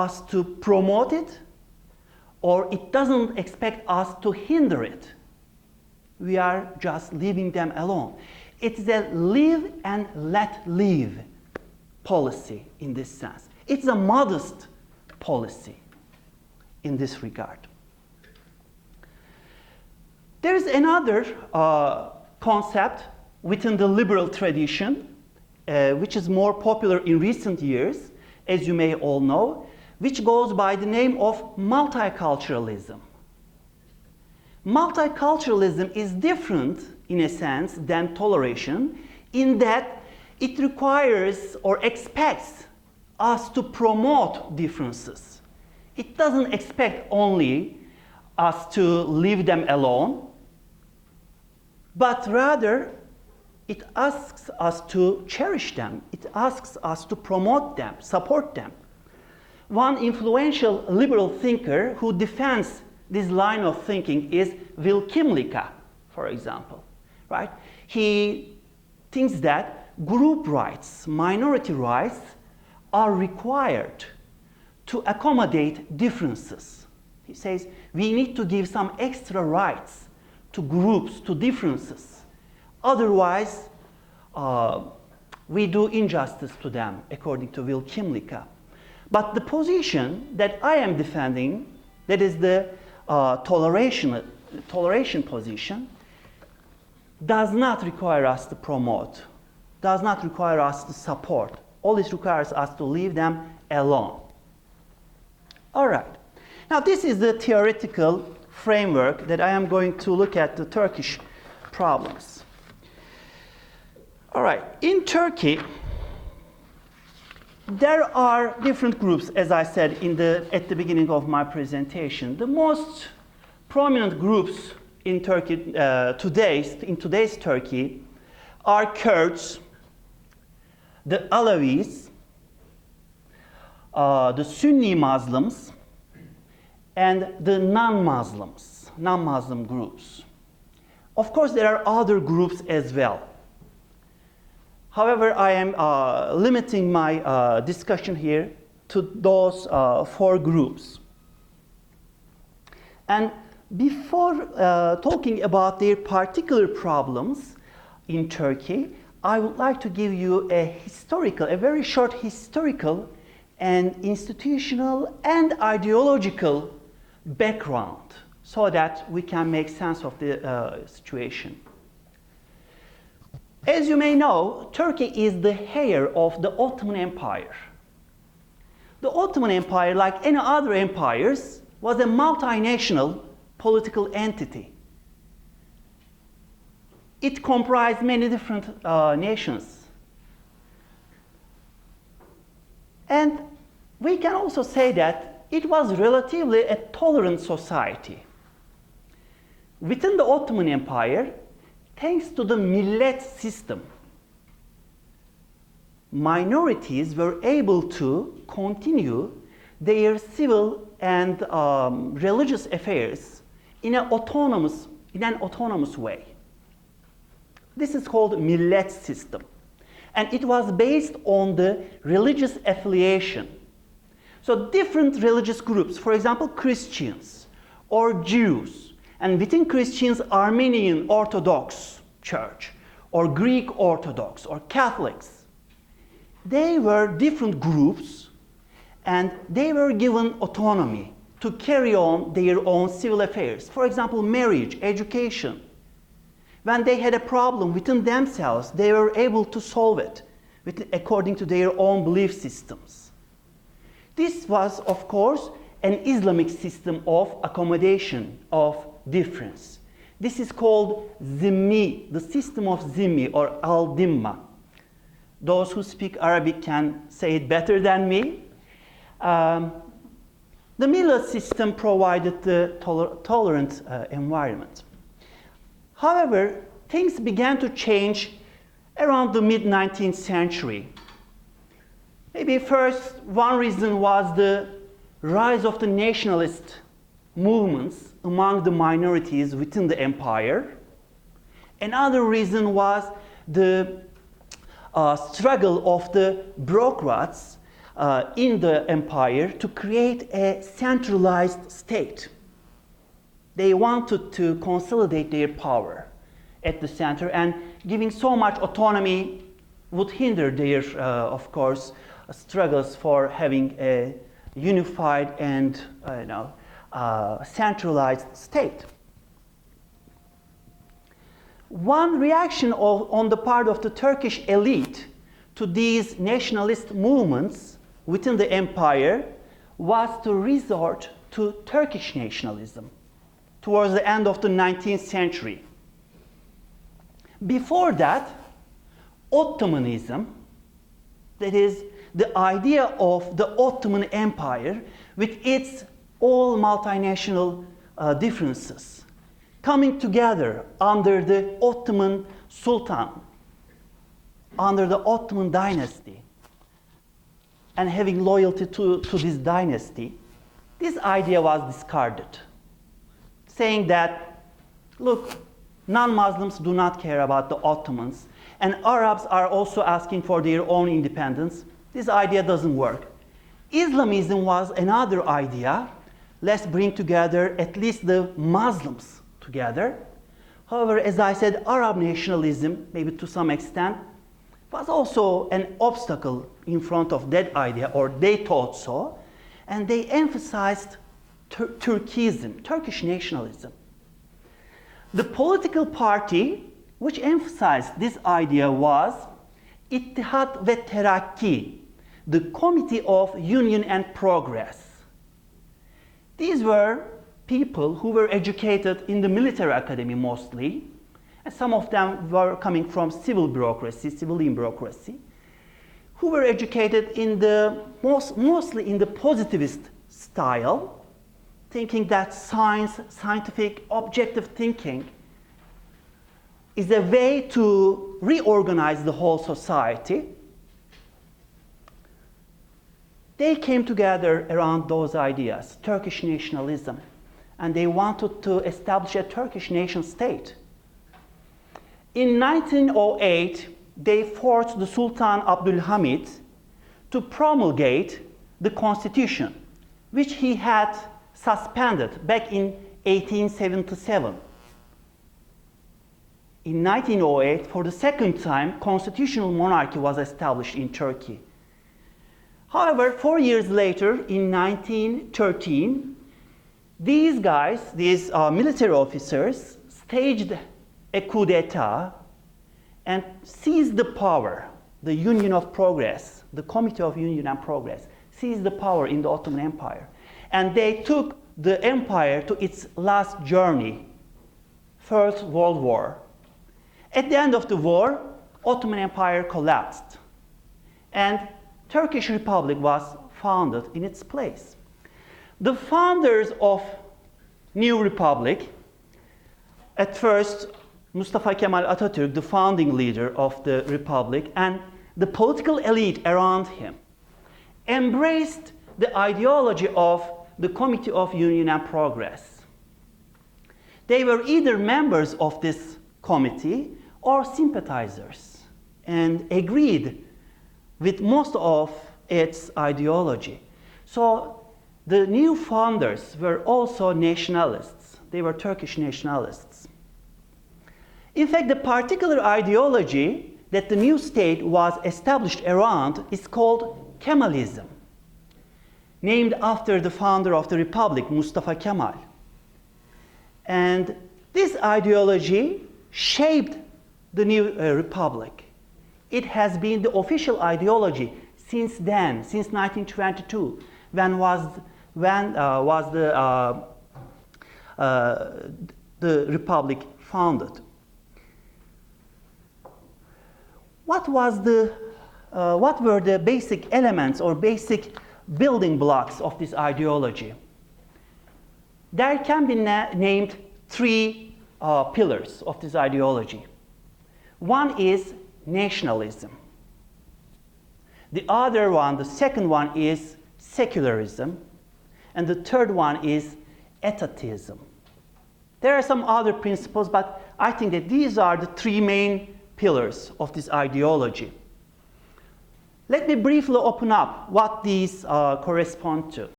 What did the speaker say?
us to promote it, or it doesn't expect us to hinder it. We are just leaving them alone. It's a live and let live policy in this sense. It's a modest policy in this regard. There is another concept within the liberal tradition, which is more popular in recent years, as you may all know, which goes by the name of multiculturalism. Multiculturalism is different, in a sense, than toleration, in that it requires or expects us to promote differences. It doesn't expect only us to leave them alone, but rather it asks us to cherish them. It asks us to promote them, support them. One influential liberal thinker who defends this line of thinking is Wilkimlica, for example. Right? He thinks that group rights, minority rights, are required to accommodate differences. He says we need to give some extra rights to groups, to differences. Otherwise, we do injustice to them, according to Wilkimlica. But the position that I am defending, that is the toleration position, does not require us to promote, does not require us to support. All this requires us to leave them alone. All right. Now, this is the theoretical framework that I am going to look at the Turkish problems. All right. In Turkey, there are different groups, as I said at the beginning of my presentation. The most prominent groups in Turkey in today's Turkey are Kurds, the Alawis, the Sunni Muslims, and the non-Muslim groups. Of course, there are other groups as well. However, I am limiting my discussion here to those 4 groups. And before talking about their particular problems in Turkey, I would like to give you a very short historical and institutional and ideological background so that we can make sense of the situation. As you may know, Turkey is the heir of the Ottoman Empire. The Ottoman Empire, like any other empires, was a multinational political entity. It comprised many different nations. And we can also say that it was relatively a tolerant society. Within the Ottoman Empire, thanks to the millet system, minorities were able to continue their civil and religious affairs in an autonomous way. This is called millet system. And it was based on the religious affiliation. So different religious groups, for example, Christians or Jews, and within Christians, Armenian Orthodox Church, or Greek Orthodox, or Catholics. They were different groups, and they were given autonomy to carry on their own civil affairs. For example, marriage, education. When they had a problem within themselves, they were able to solve it according to their own belief systems. This was, of course, an Islamic system of accommodation, of difference. This is called Zimmi, the system of Zimmi, or Al-Dimma. Those who speak Arabic can say it better than me. The millet system provided the tolerant environment. However, things began to change around the mid-19th century. Maybe first, one reason was the rise of the nationalist movements among the minorities within the empire. Another reason was the struggle of the bureaucrats in the empire to create a centralized state. They wanted to consolidate their power at the center, and giving so much autonomy would hinder their, of course, struggles for having a unified and centralized state. One reaction on the part of the Turkish elite to these nationalist movements within the empire was to resort to Turkish nationalism towards the end of the 19th century. Before that, Ottomanism, that is the idea of the Ottoman Empire with its all multinational differences, coming together under the Ottoman Sultan, under the Ottoman dynasty, and having loyalty to this dynasty, this idea was discarded, saying that, look, non-Muslims do not care about the Ottomans, and Arabs are also asking for their own independence. This idea doesn't work. Islamism was another idea. Let's bring together at least the Muslims together. However, as I said, Arab nationalism, maybe to some extent, was also an obstacle in front of that idea, or they thought so, and they emphasized Turkism, Turkish nationalism. The political party which emphasized this idea was İttihat ve Terakki, the Committee of Union and Progress. These were people who were educated in the military academy mostly, and some of them were coming from civil bureaucracy, civilian bureaucracy, who were educated in the mostly in the positivist style, thinking that science, scientific, objective thinking is a way to reorganize the whole society. They came together around those ideas, Turkish nationalism, and they wanted to establish a Turkish nation state. In 1908, they forced the Sultan Abdülhamid to promulgate the constitution, which he had suspended back in 1877. In 1908, for the second time, constitutional monarchy was established in Turkey. However, 4 years later, in 1913, these guys, these military officers, staged a coup d'etat and seized the power. The Union of Progress, the Committee of Union and Progress, seized the power in the Ottoman Empire. And they took the empire to its last journey, First World War. At the end of the war, Ottoman Empire collapsed, and Turkish Republic was founded in its place. The founders of New Republic, at first Mustafa Kemal Atatürk, the founding leader of the Republic, and the political elite around him, embraced the ideology of the Committee of Union and Progress. They were either members of this committee or sympathizers, and agreed with most of its ideology. So the new founders were also nationalists. They were Turkish nationalists. In fact, the particular ideology that the new state was established around is called Kemalism, named after the founder of the Republic, Mustafa Kemal. And this ideology shaped the new Republic. It has been the official ideology since then, since 1922, when was the Republic founded. What were the basic elements or basic building blocks of this ideology? There can be named three pillars of this ideology. One is nationalism. The other one, the second one, is secularism. And the third one is etatism. There are some other principles, but I think that these are the three main pillars of this ideology. Let me briefly open up what these correspond to.